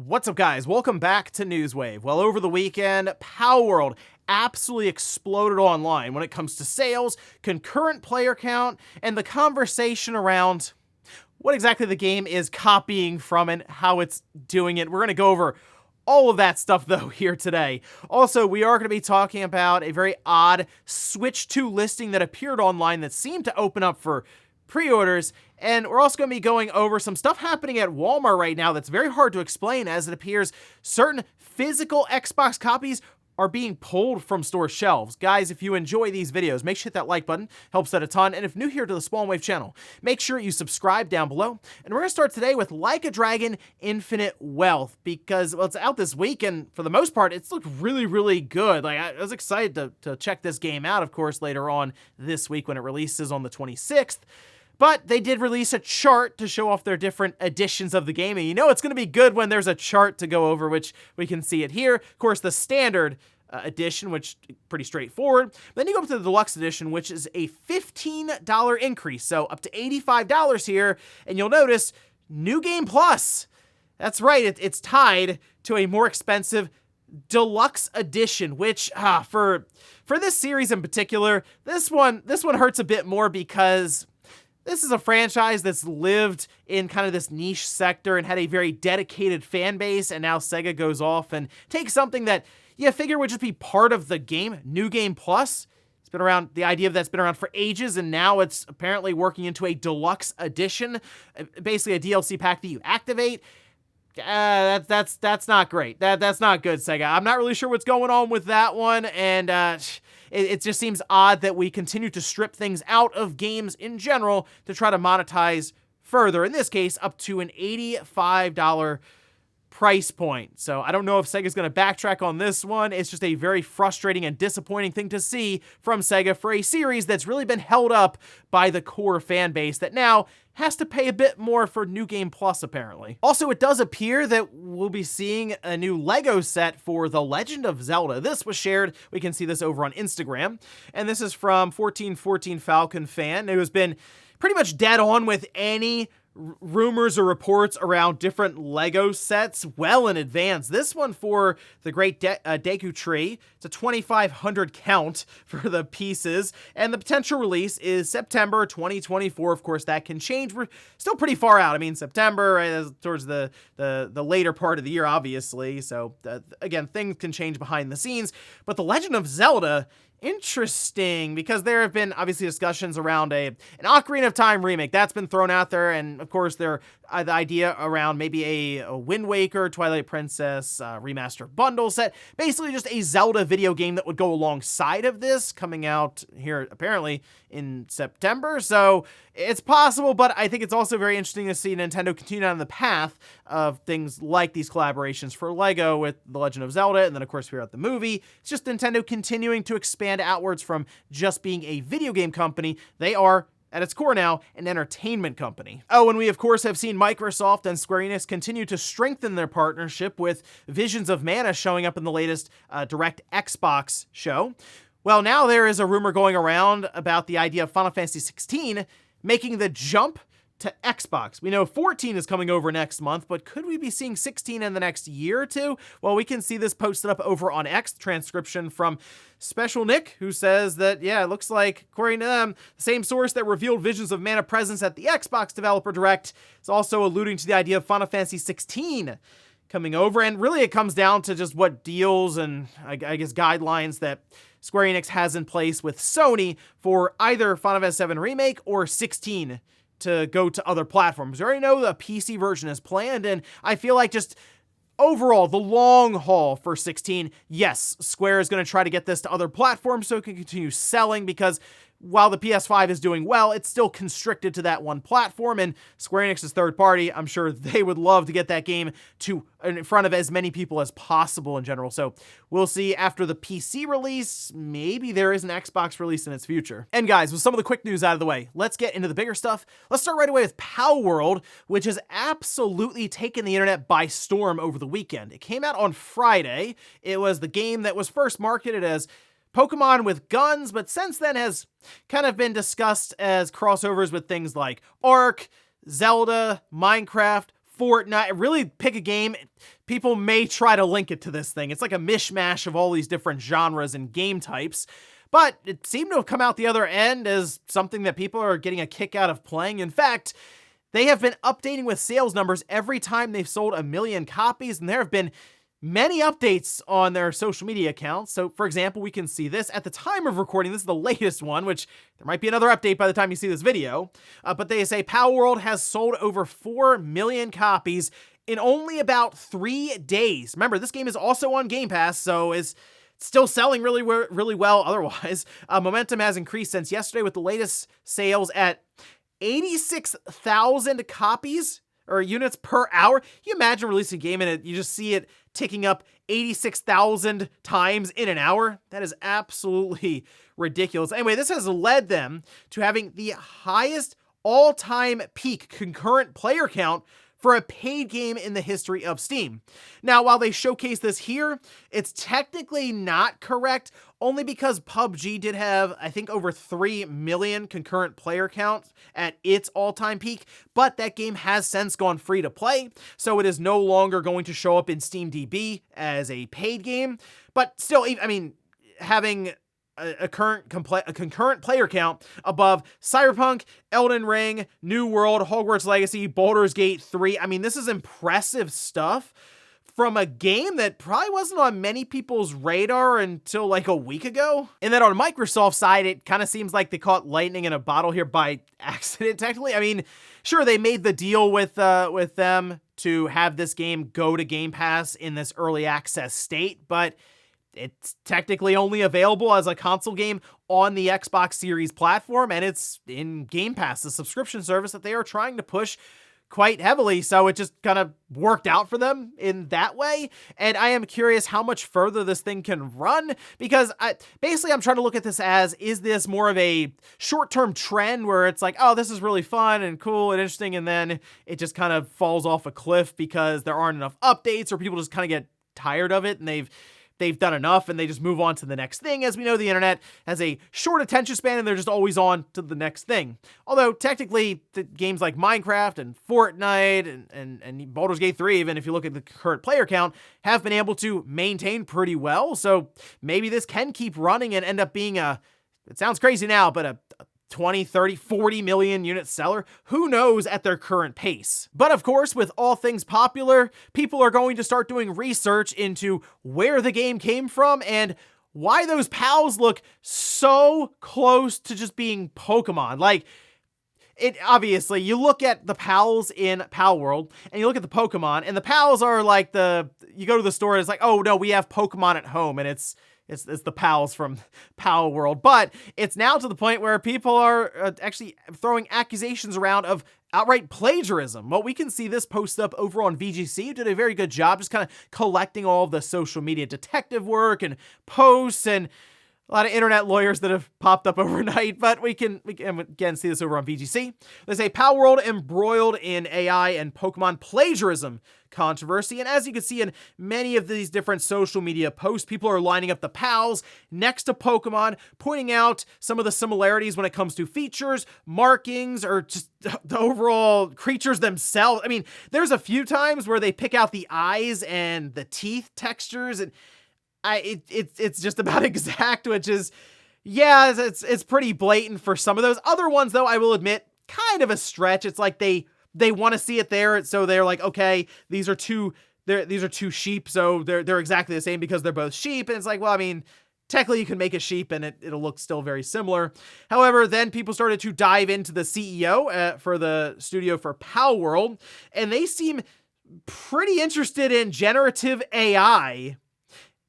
What's up, guys? Welcome back to Newswave. Well, over the weekend, Palworld absolutely exploded online when it comes to sales, concurrent player count, and the conversation around what exactly the game is copying from and how it's doing it. We're going to go over all of that stuff, though, here today. Also, we are going to be talking about a very odd Switch 2 listing that appeared online that seemed to open up for pre-orders, and we're also going to be going over some stuff happening at Walmart right now that's very hard to explain, as it appears certain physical Xbox copies are being pulled from store shelves. Guys, if you enjoy these videos, make sure you hit that like button, helps out a ton, and if new here to the Spawn Wave channel, make sure you subscribe down below. And we're going to start today with Like a Dragon Infinite Wealth, because, well, it's out this week, and for the most part, it's looked really, really good. Like, I was excited to check this game out, of course, later on this week when it releases on the 26th. But they did release a chart to show off their different editions of the game, and you know it's going to be good when there's a chart to go over, which we can see it here. Of course, the standard edition, which is pretty straightforward. Then you go up to the deluxe edition, which is a $15 increase, so up to $85 here, and you'll notice New Game Plus. That's right, it's tied to a more expensive deluxe edition, which for this series in particular, this one hurts a bit more because this is a franchise that's lived in kind of this niche sector and had a very dedicated fan base, and now Sega goes off and takes something that you figure would just be part of the game, New Game Plus. It's been around, the idea of that's been around for ages, and now it's apparently working into a deluxe edition, basically a DLC pack that you activate. That's not great. That's not good, Sega. I'm not really sure what's going on with that one, and it just seems odd that we continue to strip things out of games in general to try to monetize further. In this case, up to an $85 price point. So I don't know if Sega's going to backtrack on this one. It's just a very frustrating and disappointing thing to see from Sega for a series that's really been held up by the core fan base that now has to pay a bit more for New Game Plus, apparently. Also, it does appear that we'll be seeing a new Lego set for The Legend of Zelda. This was shared. We can see this over on Instagram. And this is from 1414 Falcon Fan, who has been pretty much dead on with any rumors or reports around different Lego sets well in advance. This one for the Great Deku Tree, it's a 2,500 count for the pieces, and the potential release is September 2024. Of course, that can change. We're still pretty far out. I mean, September, right, towards the later part of the year, obviously. So, again, things can change behind the scenes. But The Legend of Zelda, interesting, because there have been obviously discussions around an Ocarina of Time remake that's been thrown out there, and of course the idea around maybe a Wind Waker, Twilight Princess remaster bundle set, basically just a Zelda video game that would go alongside of this, coming out here apparently in September. So it's possible, but I think it's also very interesting to see Nintendo continue down the path of things like these collaborations for Lego with The Legend of Zelda, and then of course we're at the movie. It's just Nintendo continuing to expand outwards from just being a video game company. They are, at its core now, an entertainment company. Oh, and we of course have seen Microsoft and Square Enix continue to strengthen their partnership, with Visions of Mana showing up in the latest Direct Xbox show. Well, now there is a rumor going around about the idea of Final Fantasy 16 making the jump to Xbox. We know 14 is coming over next month, but could we be seeing 16 in the next year or two? Well, we can see this posted up over on X, transcription from Special Nick, who says that, yeah, it looks like, according to them, the same source that revealed Visions of Mana presence at the Xbox Developer Direct is also alluding to the idea of Final Fantasy 16 coming over, and really it comes down to just what deals and, I guess, guidelines that Square Enix has in place with Sony for either Final Fantasy VII Remake or 16 to go to other platforms. We already know the PC version is planned, and I feel like just overall, the long haul for 16, yes, Square is going to try to get this to other platforms so it can continue selling, because while the PS5 is doing well, it's still constricted to that one platform, and Square Enix's third party, I'm sure they would love to get that game to in front of as many people as possible in general. So we'll see after the PC release, maybe there is an Xbox release in its future. And guys, with some of the quick news out of the way, let's get into the bigger stuff. Let's start right away with Palworld, which has absolutely taken the internet by storm over the weekend. It came out on Friday. It was the game that was first marketed as Pokemon with guns, but since then has kind of been discussed as crossovers with things like Ark, Zelda, Minecraft, Fortnite. Really pick a game. people may try to link it to this thing. It's like a mishmash of all these different genres and game types, but it seemed to have come out the other end as something that people are getting a kick out of playing. In fact, they have been updating with sales numbers every time they've sold 1 million copies, and there have been many updates on their social media accounts. So, for example, we can see this at the time of recording. This is the latest one, which there might be another update by the time you see this video. But they say Palworld has sold over 4 million copies in only about 3 days. Remember, this game is also on Game Pass, so is still selling really well otherwise. Momentum has increased since yesterday with the latest sales at 86,000 copies or units per hour. You imagine releasing a game and you just see it ticking up 86,000 times in an hour? That is absolutely ridiculous. Anyway, this has led them to having the highest all-time peak concurrent player count for a paid game in the history of Steam. Now, while they showcase this here, it's technically not correct, only because PUBG did have, I think, over 3 million concurrent player count at its all-time peak, but that game has since gone free to play, so it is no longer going to show up in SteamDB as a paid game. But still, I mean, having a concurrent player count above Cyberpunk, Elden Ring, New World, Hogwarts Legacy, Baldur's Gate 3. I mean, this is impressive stuff from a game that probably wasn't on many people's radar until like a week ago. And then on Microsoft's side, it kind of seems like they caught lightning in a bottle here by accident, technically. I mean, sure, they made the deal with them to have this game go to Game Pass in this early access state, but it's technically only available as a console game on the Xbox Series platform, and it's in Game Pass, the subscription service that they are trying to push quite heavily, so it just kind of worked out for them in that way. And I am curious how much further this thing can run, because I'm trying to look at this as, is this more of a short-term trend where it's like, oh, this is really fun and cool and interesting, and then it just kind of falls off a cliff because there aren't enough updates, or people just kind of get tired of it and they've done enough and they just move on to the next thing. As we know, the internet has a short attention span and they're just always on to the next thing. Although technically the games like Minecraft and Fortnite and Baldur's Gate 3, even if you look at the current player count, have been able to maintain pretty well. So maybe this can keep running and end up being it sounds crazy now, but a 20, 30, 40 million unit seller. Who knows at their current pace? But of course, with all things popular, people are going to start doing research into where the game came from and why those pals look so close to just being Pokemon. Like, it obviously, you look at the pals in Palworld and you look at the Pokemon, and the pals are like you go to the store and it's like, oh no, we have Pokemon at home, and it's the pals from Palworld. But it's now to the point where people are actually throwing accusations around of outright plagiarism. Well, we can see this post up over on VGC, who did a very good job just kind of collecting all of the social media detective work and posts, and a lot of internet lawyers that have popped up overnight, but we can again see this over on VGC. They say Palworld embroiled in AI and Pokemon plagiarism controversy. And as you can see in many of these different social media posts, people are lining up the pals next to Pokemon, pointing out some of the similarities when it comes to features, markings, or just the overall creatures themselves. I mean, there's a few times where they pick out the eyes and the teeth textures, and it's just about exact, which is, yeah, it's pretty blatant for some of those. Other ones, though, I will admit, kind of a stretch. It's like they want to see it there, so they're like, okay, these are two sheep, so they're exactly the same because they're both sheep. And it's like, well, I mean, technically you can make a sheep and it'll look still very similar. However, then people started to dive into the CEO for the studio for Palworld, and they seem pretty interested in generative AI.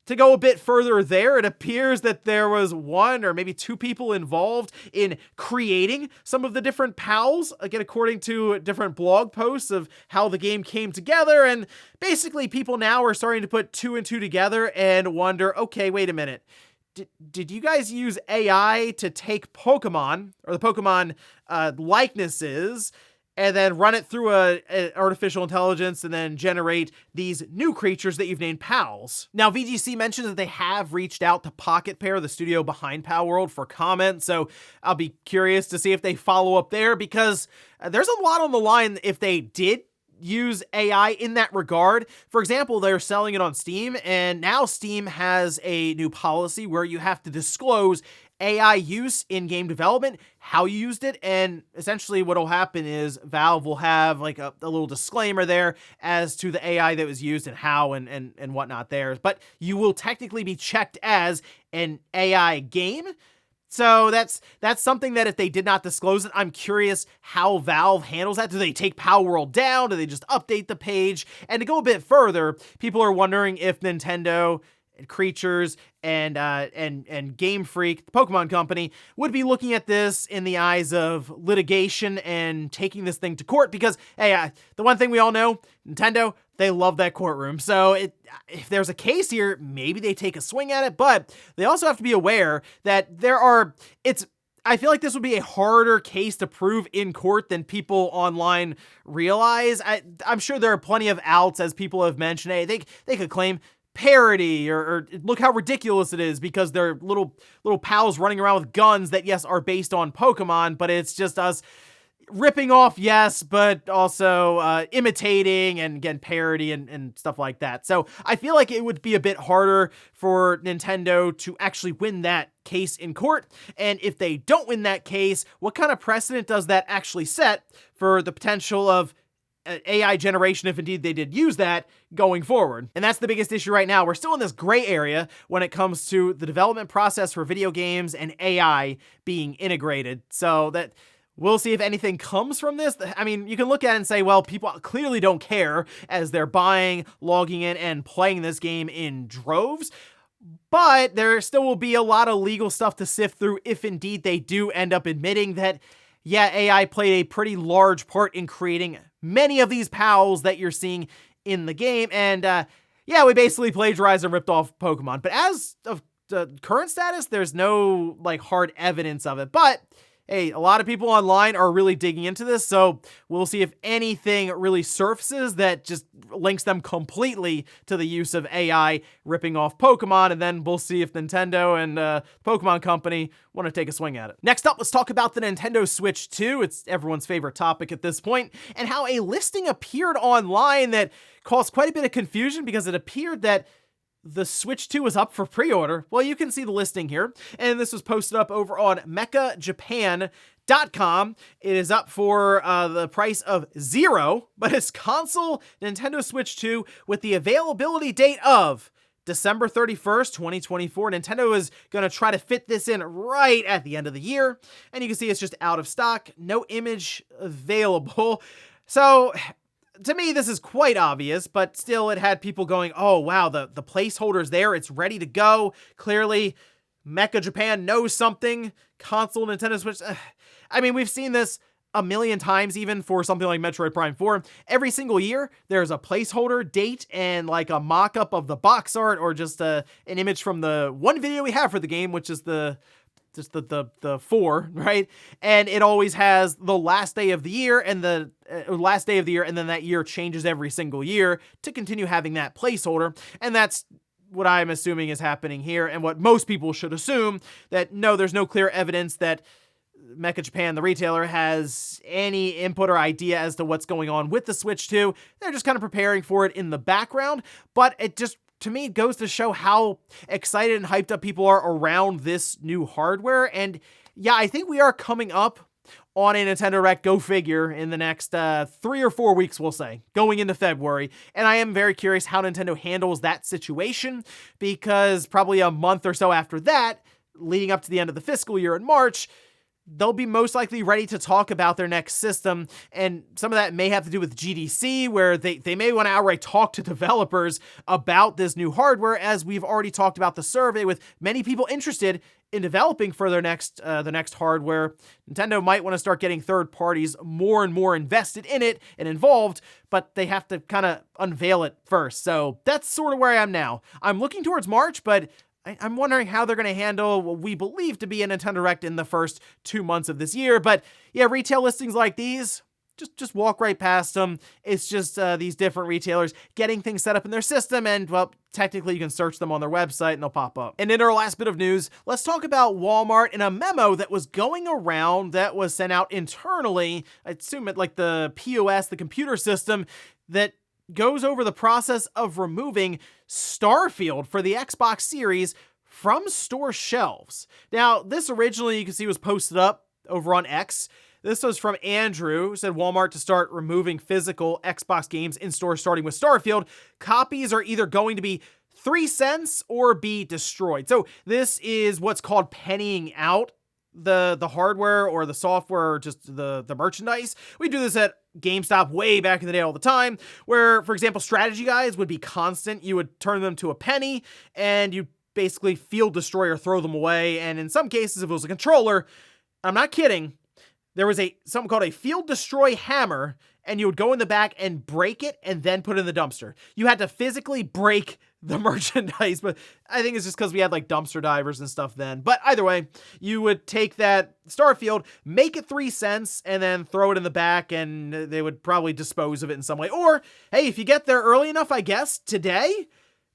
To go a bit further there, it appears that there was one or maybe two people involved in creating some of the different pals, again, according to different blog posts of how the game came together. And basically people now are starting to put two and two together and wonder, okay, wait a minute. Did you guys use AI to take Pokemon or the Pokemon likenesses and then run it through a artificial intelligence and then generate these new creatures that you've named pals? Now, VGC mentions that they have reached out to Pocket Pair, the studio behind Palworld, for comment, so I'll be curious to see if they follow up there, because there's a lot on the line if they did use AI in that regard. For example, they're selling it on Steam, and now Steam has a new policy where you have to disclose AI use in game development, how you used it, and essentially what'll happen is Valve will have like a little disclaimer there as to the AI that was used and how and whatnot there. But you will technically be checked as an AI game. So that's something that if they did not disclose it, I'm curious how Valve handles that. Do they take Palworld down? Do they just update the page? And to go a bit further, people are wondering if Nintendo and Creatures and Game Freak, the Pokemon company, would be looking at this in the eyes of litigation and taking this thing to court. Because, hey, the one thing we all know, Nintendo, they love that courtroom. So if there's a case here, maybe they take a swing at it. But they also have to be aware that I feel like this would be a harder case to prove in court than people online realize. I'm sure there are plenty of outs, as people have mentioned. Hey, they could claim parody or look how ridiculous it is because they're little pals running around with guns that, yes, are based on Pokemon, but it's just us ripping off, yes, but also imitating and, again, parody and stuff like that. So I feel like it would be a bit harder for Nintendo to actually win that case in court. And if they don't win that case, what kind of precedent does that actually set for the potential of AI generation, if indeed they did use that, going forward? And that's the biggest issue right now. We're still in this gray area when it comes to the development process for video games and AI being integrated. So that we'll see if anything comes from this. I mean, you can look at it and say, well, people clearly don't care as they're buying, logging in, and playing this game in droves. But there still will be a lot of legal stuff to sift through if indeed they do end up admitting that, yeah, AI played a pretty large part in creating many of these pals that you're seeing in the game. And yeah, we basically plagiarized and ripped off Pokemon. But as of the current status, there's no like hard evidence of it. But hey, a lot of people online are really digging into this, so we'll see if anything really surfaces that just links them completely to the use of AI ripping off Pokemon, and then we'll see if Nintendo and Pokemon Company want to take a swing at it. Next up, let's talk about the Nintendo Switch 2. It's everyone's favorite topic at this point, and how a listing appeared online that caused quite a bit of confusion because it appeared that the Switch 2 is up for pre-order. Well, you can see the listing here, and this was posted up over on mechajapan.com. It is up for the price of $0, but it's console Nintendo Switch 2 with the availability date of December 31st, 2024. Nintendo is going to try to fit this in right at the end of the year, and you can see it's just out of stock, no image available. So to me, this is quite obvious, but still it had people going, oh, wow, the placeholder's there. It's ready to go. Clearly, Mecha Japan knows something. Console Nintendo Switch. I mean, we've seen this a million times, even for something like Metroid Prime 4. Every single year, there's a placeholder date and like a mock-up of the box art or just an image from the one video we have for the game, which is the 4, right? And it always has the last day of the year and the last day of the year, and then that year changes every single year to continue having that placeholder. And that's what I'm assuming is happening here, and what most people should assume, that no, there's no clear evidence that Mecha Japan, the retailer, has any input or idea as to what's going on with the Switch 2. They're just kind of preparing for it in the background, but it just, to me, it goes to show how excited and hyped up people are around this new hardware. And yeah, I think we are coming up on a Nintendo Direct, go figure, in the next 3 or 4 weeks, we'll say, going into February. And I am very curious how Nintendo handles that situation, because probably a month or so after that, leading up to the end of the fiscal year in March, they'll be most likely ready to talk about their next system, and some of that may have to do with GDC, where they may want to outright talk to developers about this new hardware, as we've already talked about the survey with many people interested in developing for their next the next hardware. Nintendo might want to start getting third parties more and more invested in it and involved, but they have to kind of unveil it first. So that's sort of where I am now. I'm looking towards March, but I'm wondering how they're going to handle what we believe to be a Nintendo Direct in the first 2 months of this year. But yeah, retail listings like these, just walk right past them. It's just these different retailers getting things set up in their system, and well, technically you can search them on their website and they'll pop up. And in our last bit of news, let's talk about Walmart and a memo that was going around that was sent out internally. I assume it like the POS, the computer system, that goes over the process of removing Starfield for the Xbox Series from store shelves. Now, this originally, you can see, was posted up over on X. This was from Andrew, who said Walmart to start removing physical Xbox games in stores starting with Starfield. Copies are either going to be 3 cents or be destroyed. So this is what's called pennying out the hardware or the software or just the merchandise. We do this at GameStop way back in the day all the time, where, for example, strategy guides would be constant. You would turn them to a penny and you basically field destroy or throw them away. And in some cases, if it was a controller, I'm not kidding, there was something called a field destroy hammer, and you would go in the back and break it and then put it in the dumpster. You had to physically break the merchandise, but I think it's just because we had like dumpster divers and stuff then. But either way, you would take that Starfield, make it 3 cents, and then throw it in the back, and they would probably dispose of it in some way. Or, hey, if you get there early enough, I guess, today,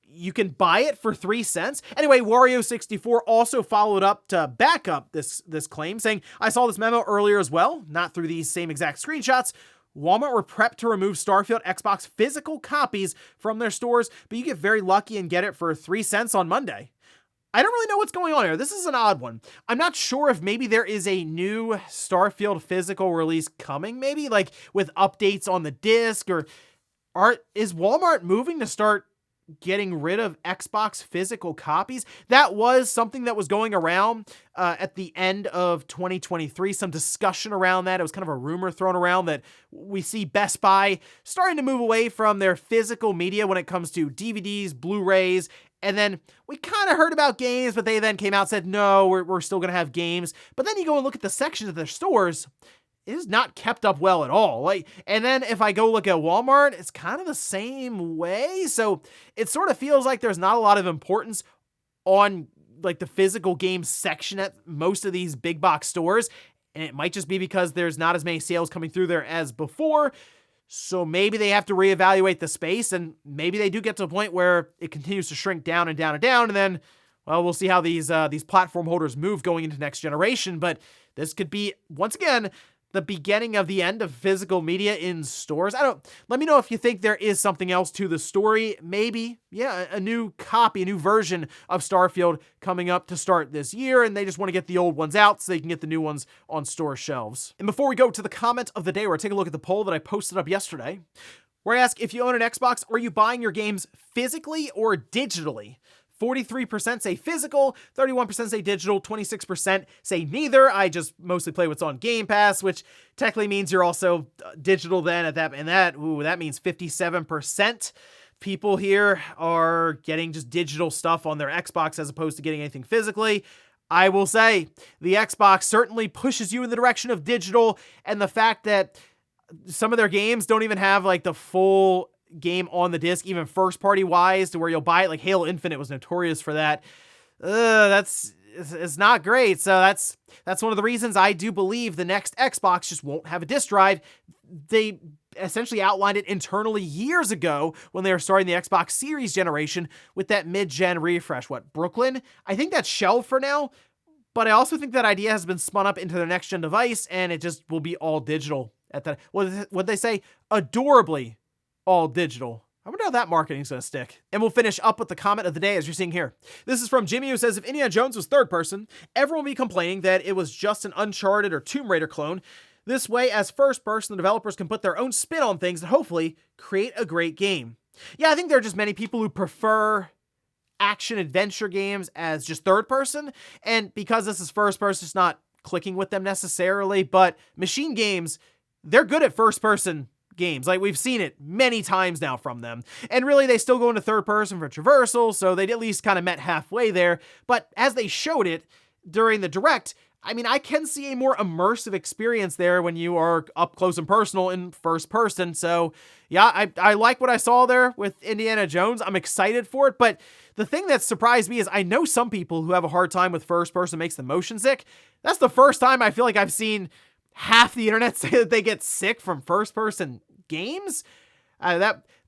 you can buy it for 3 cents. Anyway, Wario64 also followed up to back up this claim, saying, I saw this memo earlier as well, not through these same exact screenshots. Walmart were prepped to remove Starfield Xbox physical copies from their stores, but you get very lucky and get it for 3 cents on Monday. I don't really know what's going on here. This is an odd one. I'm not sure if maybe there is a new Starfield physical release coming, maybe like with updates on the disc, or is Walmart moving to start getting rid of Xbox physical copies? That was something that was going around at the end of 2023, some discussion around that. It was kind of a rumor thrown around that we see Best Buy starting to move away from their physical media when it comes to DVDs, Blu-rays, and then we kind of heard about games, but they then came out and said, no, we're still going to have games. But then you go and look at the sections of their stores, it is not kept up well at all. And then if I go look at Walmart, it's kind of the same way. So it sort of feels like there's not a lot of importance on like the physical game section at most of these big box stores. And it might just be because there's not as many sales coming through there as before. So maybe they have to reevaluate the space, and maybe they do get to a point where it continues to shrink down and down and down. And then, well, we'll see how these platform holders move going into next generation. But this could be, once again, the beginning of the end of physical media in stores. Let me know if you think there is something else to the story. Maybe, yeah, a new copy, a new version of Starfield coming up to start this year, and they just want to get the old ones out so they can get the new ones on store shelves. And before we go to the comment of the day, we're taking a look at the poll that I posted up yesterday, where I ask, if you own an Xbox, are you buying your games physically or digitally? 43% say physical, 31% say digital, 26% say neither. I just mostly play what's on Game Pass, which technically means you're also digital then at that, and that means 57% people here are getting just digital stuff on their Xbox as opposed to getting anything physically. I will say the Xbox certainly pushes you in the direction of digital, and the fact that some of their games don't even have like the full game on the disc, even first party wise, to where you'll buy it. Like Halo Infinite was notorious for that. It's not great. So that's one of the reasons I do believe the next Xbox just won't have a disc drive. They essentially outlined it internally years ago when they were starting the Xbox Series generation with that mid-gen refresh. Brooklyn? I think that's shelved for now, but I also think that idea has been spun up into their next gen device, and it just will be all digital at that. What they say? Adorably all digital. I wonder how that marketing's gonna stick. And we'll finish up with the comment of the day, as you're seeing here. This is from Jimmy, who says, if Indiana Jones was third person, everyone would be complaining that it was just an Uncharted or Tomb Raider clone. This way, as first person, the developers can put their own spin on things and hopefully create a great game. Yeah, I think there are just many people who prefer action adventure games as just third person, and because this is first person, it's not clicking with them necessarily, but machine games, they're good at first person games. Like, we've seen it many times now from them. And really, they still go into third person for traversal, so they'd at least kind of met halfway there. But as they showed it during the Direct, I mean, I can see a more immersive experience there when you are up close and personal in first person. So yeah, I like what I saw there with Indiana Jones. I'm excited for it. But the thing that surprised me is I know some people who have a hard time with first person, makes them motion sick. That's the first time I feel like I've seen half the internet say that they get sick from first-person games.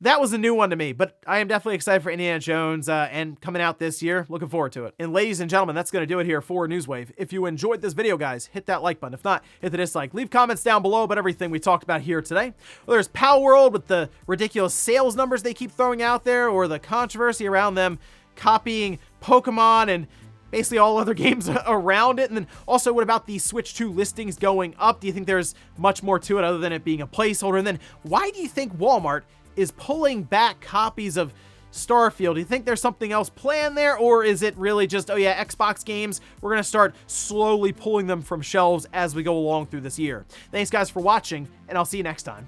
That was a new one to me, but I am definitely excited for Indiana Jones and coming out this year. Looking forward to it. And ladies and gentlemen, that's going to do it here for Newswave. If you enjoyed this video, guys, hit that like button. If not, hit the dislike. Leave comments down below about everything we talked about here today. Well, there's Palworld with the ridiculous sales numbers they keep throwing out there, or the controversy around them copying Pokemon and basically all other games around it. And then also, what about the Switch 2 listings going up? Do you think there's much more to it other than it being a placeholder? And then why do you think Walmart is pulling back copies of Starfield? Do you think there's something else planned there, or is it really just, oh yeah, Xbox games, we're going to start slowly pulling them from shelves as we go along through this year? Thanks guys for watching, and I'll see you next time.